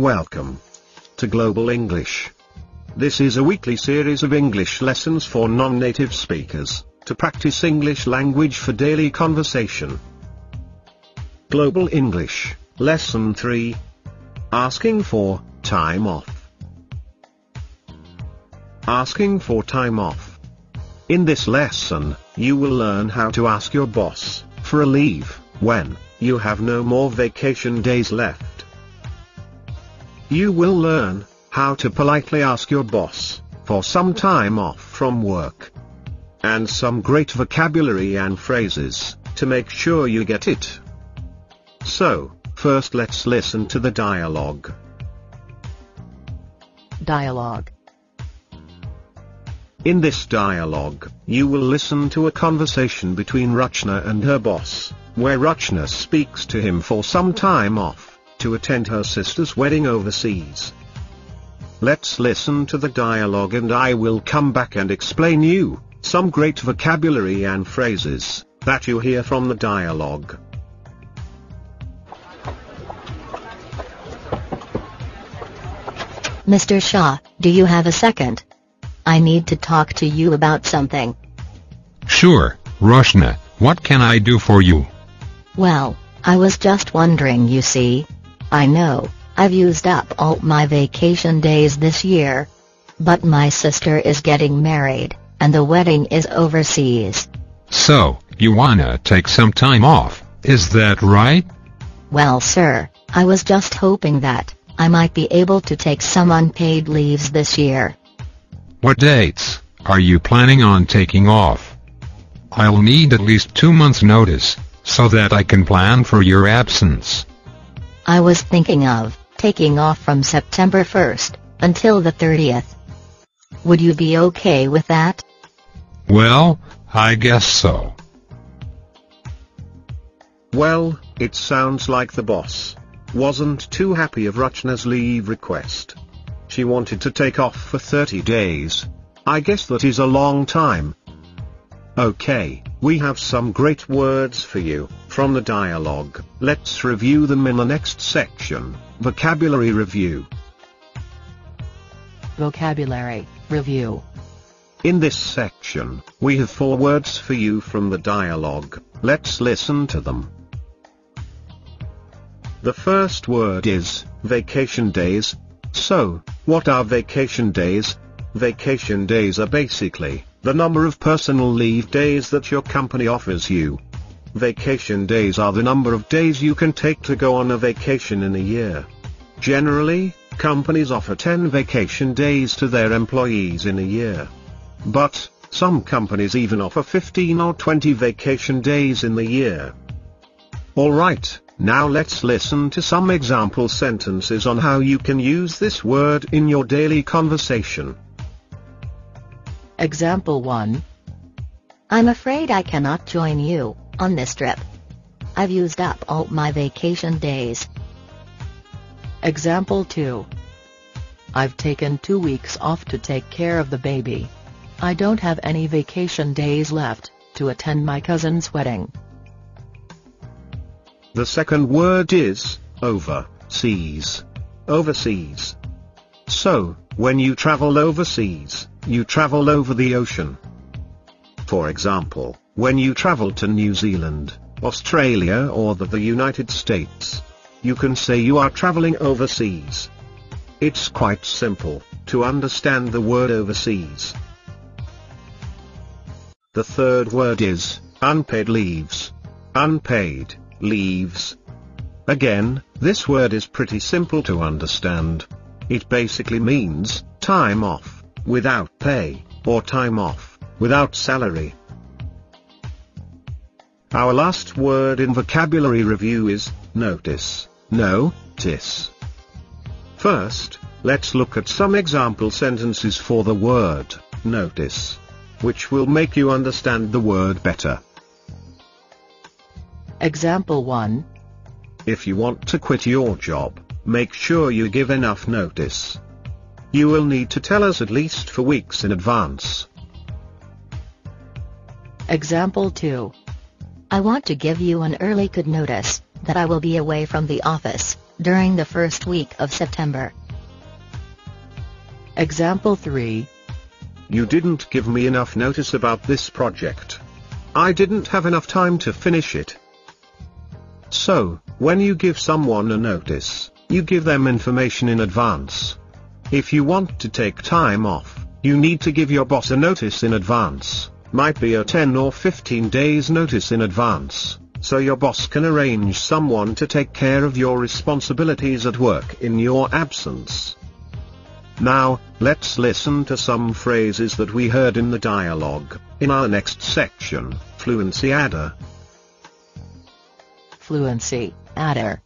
Welcome to Global English. This is a weekly series of English lessons for non-native speakers, to practice English language for daily conversation. Global English, Lesson 3. Asking for time off. Asking for time off. In this lesson, you will learn how to ask your boss for a leave when you have no more vacation days left. You will learn how to politely ask your boss for some time off from work, and some great vocabulary and phrases to make sure you get it. So, first let's listen to the dialogue. Dialogue. In this dialogue, you will listen to a conversation between Rachna and her boss, where Rachna speaks to him for some time off to attend her sister's wedding overseas. Let's listen to the dialogue and I will come back and explain you some great vocabulary and phrases that you hear from the dialogue. Mr. Shah, do you have a second? I need to talk to you about something. Sure, Rachna, what can I do for you? Well, I was just wondering, you see. I know, I've used up all my vacation days this year. But my sister is getting married, and the wedding is overseas. So, you wanna take some time off, is that right? Well, sir, I was just hoping that I might be able to take some unpaid leaves this year. What dates are you planning on taking off? I'll need at least 2 months' notice, so that I can plan for your absence. I was thinking of taking off from September 1st until the 30th. Would you be okay with that? Well, I guess so. Well, it sounds like the boss wasn't too happy of Rachna's leave request. She wanted to take off for 30 days. I guess that is a long time. Okay, we have some great words for you from the dialogue. Let's review them in the next section, Vocabulary Review. Vocabulary Review. In this section, we have 4 words for you from the dialogue. Let's listen to them. The first word is vacation days. So, what are vacation days? Vacation days are basically the number of personal leave days that your company offers you. Vacation days are the number of days you can take to go on a vacation in a year. Generally, companies offer 10 vacation days to their employees in a year. But some companies even offer 15 or 20 vacation days in the year. Alright, now let's listen to some example sentences on how you can use this word in your daily conversation. Example 1. I'm afraid I cannot join you on this trip. I've used up all my vacation days. Example 2. I've taken 2 weeks off to take care of the baby. I don't have any vacation days left to attend my cousin's wedding. The second word is overseas. Overseas. So, when you travel overseas, you travel over the ocean. For example, when you travel to New Zealand, Australia or the United States, you can say you are traveling overseas. It's quite simple to understand the word overseas. The third word is unpaid leaves. Unpaid leaves. Again, this word is pretty simple to understand. It basically means time off without pay, or time off without salary. Our last word in vocabulary review is notice. Notice. First, let's look at some example sentences for the word notice, which will make you understand the word better. Example 1. If you want to quit your job, make sure you give enough notice. You will need to tell us at least 4 weeks in advance. Example 2. I want to give you an early good notice that I will be away from the office during the first week of September. Example 3. You didn't give me enough notice about this project. I didn't have enough time to finish it. So, when you give someone a notice, you give them information in advance. If you want to take time off, you need to give your boss a notice in advance. Might be a 10 or 15 days notice in advance, so your boss can arrange someone to take care of your responsibilities at work in your absence. Now, let's listen to some phrases that we heard in the dialogue, in our next section, Fluency Adder. Fluency Adder.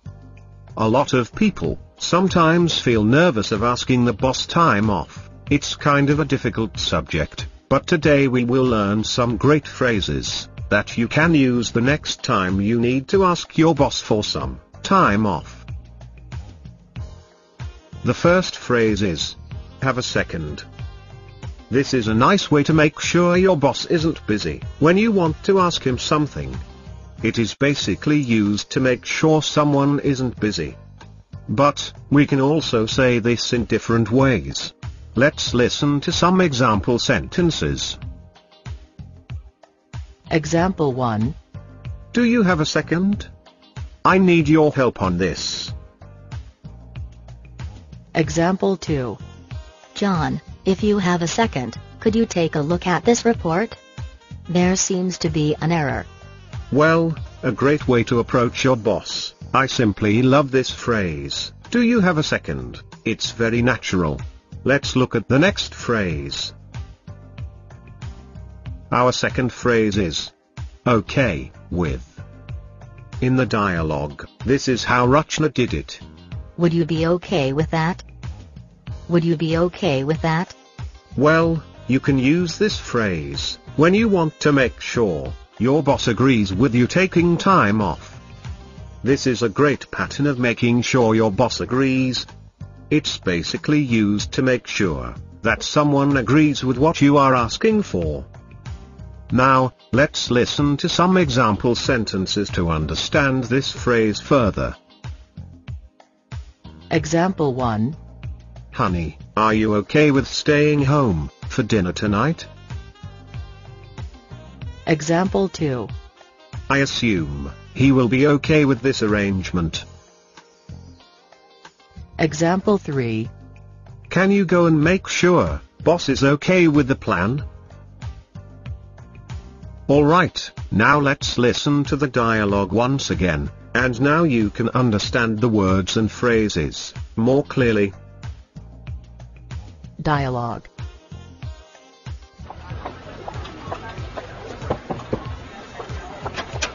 A lot of people sometimes feel nervous of asking the boss time off. It's kind of a difficult subject, but today we will learn some great phrases that you can use the next time you need to ask your boss for some time off. The first phrase is, have a second. This is a nice way to make sure your boss isn't busy when you want to ask him something. It is basically used to make sure someone isn't busy. But, we can also say this in different ways. Let's listen to some example sentences. Example 1. Do you have a second? I need your help on this. Example 2. John, if you have a second, could you take a look at this report? There seems to be an error. Well, a great way to approach your boss. I simply love this phrase. Do you have a second? It's very natural. Let's look at the next phrase. Our second phrase is, okay, with. In the dialogue, this is how Rachna did it. Would you be okay with that? Would you be okay with that? Well, you can use this phrase when you want to make sure your boss agrees with you taking time off. This is a great pattern of making sure your boss agrees. It's basically used to make sure that someone agrees with what you are asking for. Now, let's listen to some example sentences to understand this phrase further. Example 1. Honey, are you okay with staying home for dinner tonight? Example 2. I assume he will be okay with this arrangement. Example 3. Can you go and make sure boss is okay with the plan? Alright, now let's listen to the dialogue once again, and now you can understand the words and phrases more clearly. Dialogue.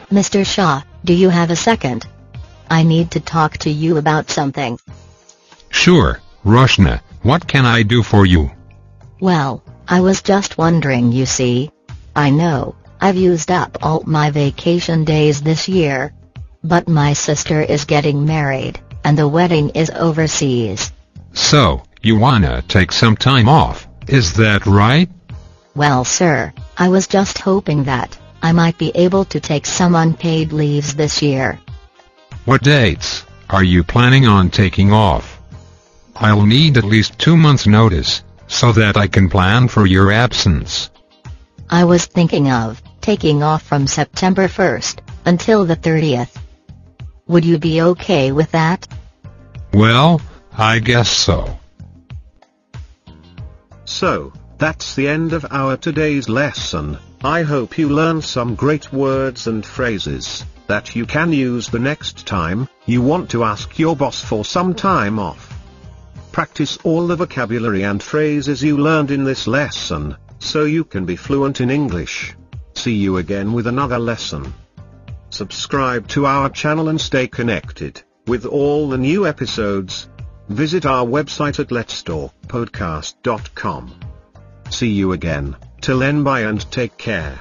Mr. Shah, do you have a second? I need to talk to you about something. Sure, Rachna, what can I do for you? Well, I was just wondering, you see. I know, I've used up all my vacation days this year. But my sister is getting married, and the wedding is overseas. So, you wanna take some time off, is that right? Well, sir, I was just hoping that I might be able to take some unpaid leaves this year. What dates are you planning on taking off? I'll need at least 2 months' notice, so that I can plan for your absence. I was thinking of taking off from September 1st until the 30th. Would you be okay with that? Well, I guess so. So, that's the end of our today's lesson. I hope you learned some great words and phrases that you can use the next time you want to ask your boss for some time off. Practice all the vocabulary and phrases you learned in this lesson, so you can be fluent in English. See you again with another lesson. Subscribe to our channel and stay connected with all the new episodes. Visit our website at letstalkpodcast.com. See you again. Till then, bye and take care.